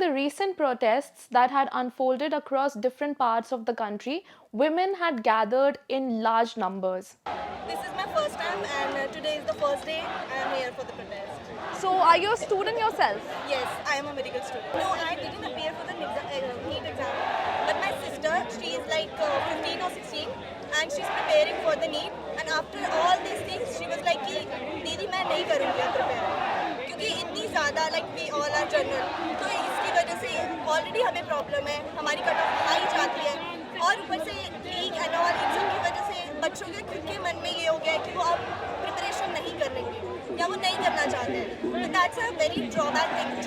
the recent protests that had unfolded across different parts of the country, women had gathered in large numbers. This is my first time, and today is the first day I am here for the protest. So, are you a student yourself? Yes, I am a medical student. No, I didn't appear for the NEET exam, but my sister, she is like 15 or 16, and she's preparing for the NEET. And after all these things, she was like कि दीदी मैं नहीं करूँगी अब prepare, क्योंकि इतनी ज़्यादा like we all are general, तो इसकी वजह से already हमें problem है, हमारी कट ऑफ हाई जाती है, और ऊपर से लीग एंड ऑल इन सब की वजह से बच्चों के खुद के मन में ये हो गया है कि वो अब प्रिपरेशन नहीं करेंगे या वो नहीं करना चाहते हैं. तो that's a very drawback thing,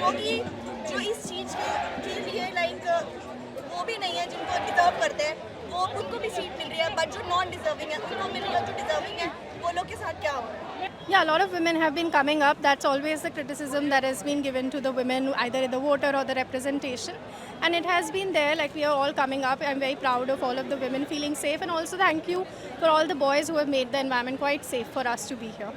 जो इस चीज़ के लिए लाइक वो भी नहीं है जिनको डिजर्व करते हैं, वो उनको भी सीट मिल रही है, बट जो नॉन डिजर्विंग है उनको मिल रही है, जो डिजर्विंग है वो लोग के साथ क्या हो रहा है. Yeah, a lot of women have been coming up. That's always the criticism that has been given to the women, either the voter or the representation. And it has been there, like we are all coming up. I'm very proud of all of the women feeling safe. And also thank you for all the boys who have made the environment quite safe for us to be here.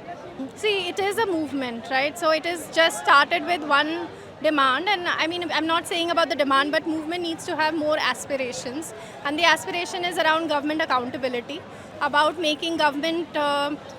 See, it is a movement, right? So it is just started with one demand, and I mean, I'm not saying about the demand, but movement needs to have more aspirations, and the aspiration is around government accountability, about making government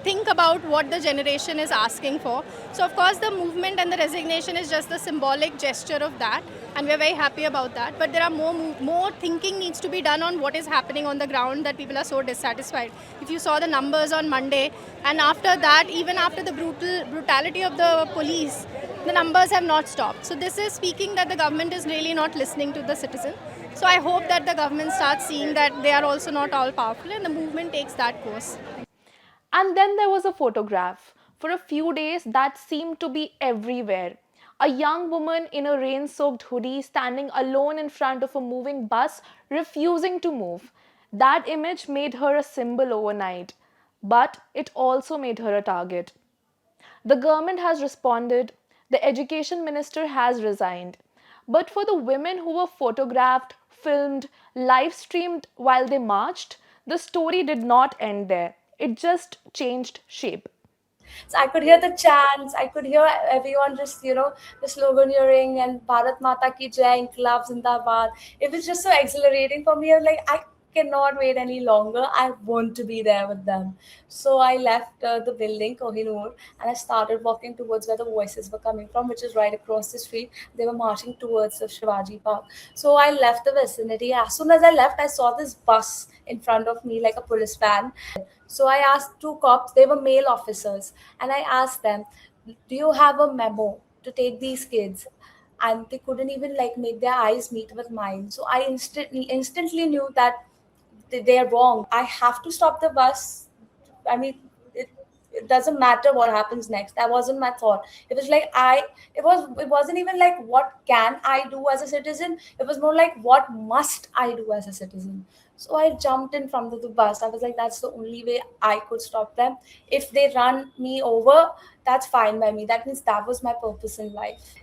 think about what the generation is asking for. So of course the movement and the resignation is just the symbolic gesture of that, and we're very happy about that, but there are more thinking needs to be done on what is happening on the ground, that people are so dissatisfied. If you saw the numbers on Monday, and after that, even after the brutality of the police, the numbers have not stopped. So this is speaking that the government is really not listening to the citizen. So I hope that the government starts seeing that they are also not all powerful, and the movement takes that course. And then there was a photograph. For a few days, that seemed to be everywhere. A young woman in a rain soaked hoodie standing alone in front of a moving bus, refusing to move. That image made her a symbol overnight, but it also made her a target. The government has responded, the education minister has resigned. But for the women who were photographed, filmed, live streamed while they marched, the story did not end there. It just changed shape. So I could hear the chants, I could hear everyone just, the sloganeering and Bharat Mata Ki Jai, Inqilab Zindabad. It was just so exhilarating for me. I was like, I cannot wait any longer. I want to be there with them. So I left the building, Kohinoor, and I started walking towards where the voices were coming from, which is right across the street. They were marching towards the Shivaji Park. So I left the vicinity. As soon as I left, I saw this bus in front of me, like a police van. So I asked two cops, they were male officers, and I asked them, do you have a memo to take these kids? And they couldn't even like make their eyes meet with mine. So I instantly knew that they're wrong. I have to stop the bus. I mean, it doesn't matter what happens next. That wasn't my thought. It was like it wasn't even like what can I do as a citizen. It was more like what must I do as a citizen. So I jumped in front of the bus. I was like, that's the only way I could stop them. If they run me over, that's fine by me. That means that was my purpose in life.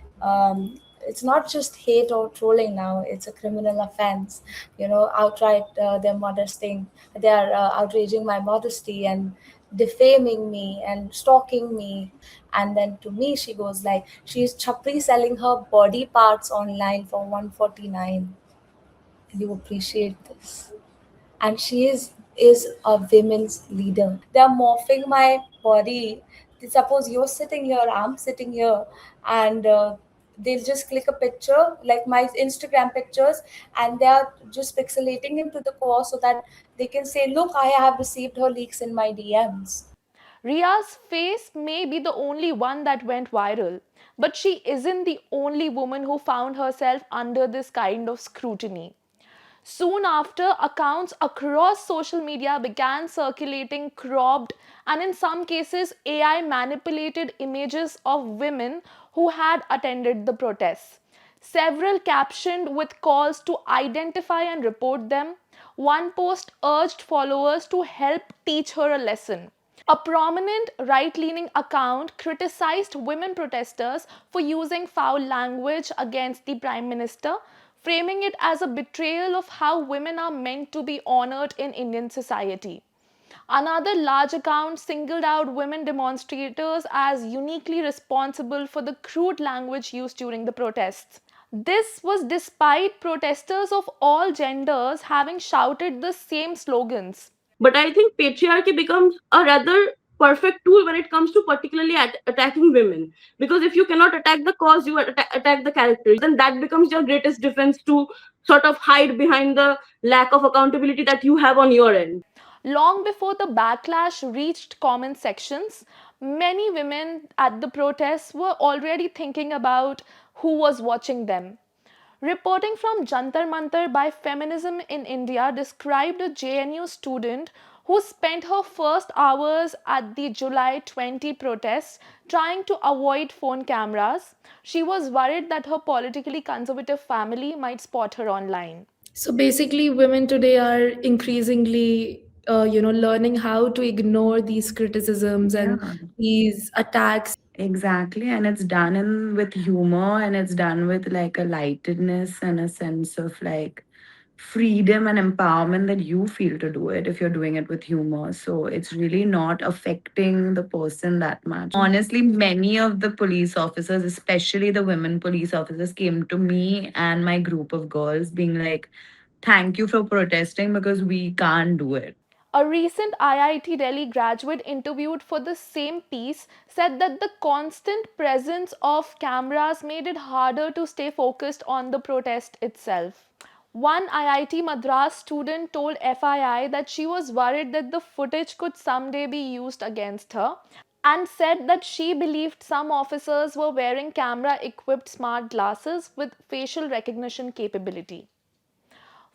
It's not just hate or trolling now, it's a criminal offense. Outright, they're modesting, they're outraging my modesty and defaming me and stalking me. And then to me, she goes like, she's chapri selling her body parts online for 149. You appreciate this? And she is a women's leader. They're morphing my body. Suppose you're sitting here, I'm sitting here, and they'll just click a picture like my Instagram pictures, and they're just pixelating into the core so that they can say, look, I have received her leaks in my DMs. Ria's face may be the only one that went viral, but she isn't the only woman who found herself under this kind of scrutiny. Soon after, accounts across social media began circulating cropped and, in some cases, AI manipulated images of women who had attended the protests. Several captioned with calls to identify and report them. One post urged followers to help teach her a lesson. A prominent right leaning account criticized women protesters for using foul language against the Prime Minister, framing it as a betrayal of how women are meant to be honored in Indian society. Another large account singled out women demonstrators as uniquely responsible for the crude language used during the protests. This was despite protesters of all genders having shouted the same slogans. But I think patriarchy becomes a rather perfect tool when it comes to particularly attacking women. Because if you cannot attack the cause, you attack the character. Then that becomes your greatest defense to sort of hide behind the lack of accountability that you have on your end. Long before the backlash reached comment sections, many women at the protests were already thinking about who was watching them. Reporting from Jantar Mantar by Feminism in India described a JNU student who spent her first hours at the July 20 protests trying to avoid phone cameras. She was worried that her politically conservative family might spot her online. So basically, women today are increasingly, learning how to ignore these criticisms and Yeah, these attacks. exactly. And it's done in with humor, and it's done with like a lightedness and a sense of like freedom and empowerment that you feel to do it if you're doing it with humor. So it's really not affecting the person that much. Honestly, many of the police officers, especially the women police officers, came to me and my group of girls being like, thank you for protesting because we can't do it. A recent IIT Delhi graduate interviewed for the same piece said that the constant presence of cameras made it harder to stay focused on the protest itself. One IIT Madras student told FII that she was worried that the footage could someday be used against her and said that she believed some officers were wearing camera equipped smart glasses with facial recognition capability.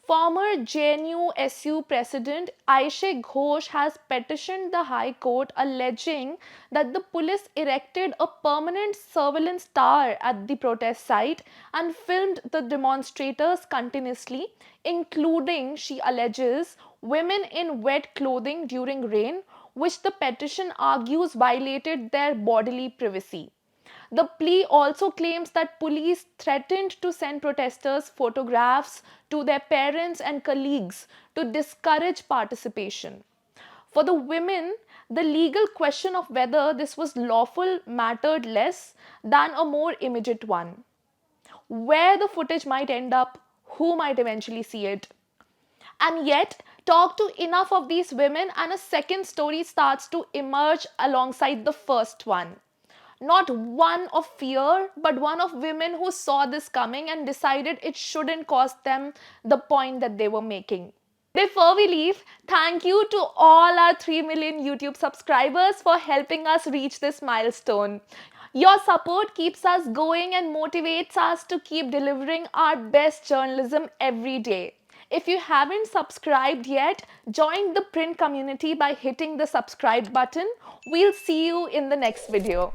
Former JNU SU President Aishe Ghosh has petitioned the High Court alleging that the police erected a permanent surveillance tower at the protest site and filmed the demonstrators continuously, including, she alleges, women in wet clothing during rain, which the petition argues violated their bodily privacy. The plea also claims that police threatened to send protesters photographs to their parents and colleagues to discourage participation. For the women, the legal question of whether this was lawful mattered less than a more immediate one. Where the footage might end up, who might eventually see it. And yet, talk to enough of these women, and a second story starts to emerge alongside the first one. Not one of fear, but one of women who saw this coming and decided it shouldn't cost them the point that they were making. Before we leave, thank you to all our 3 million YouTube subscribers for helping us reach this milestone. Your support keeps us going and motivates us to keep delivering our best journalism every day. If you haven't subscribed yet, join the print community by hitting the subscribe button. We'll see you in the next video.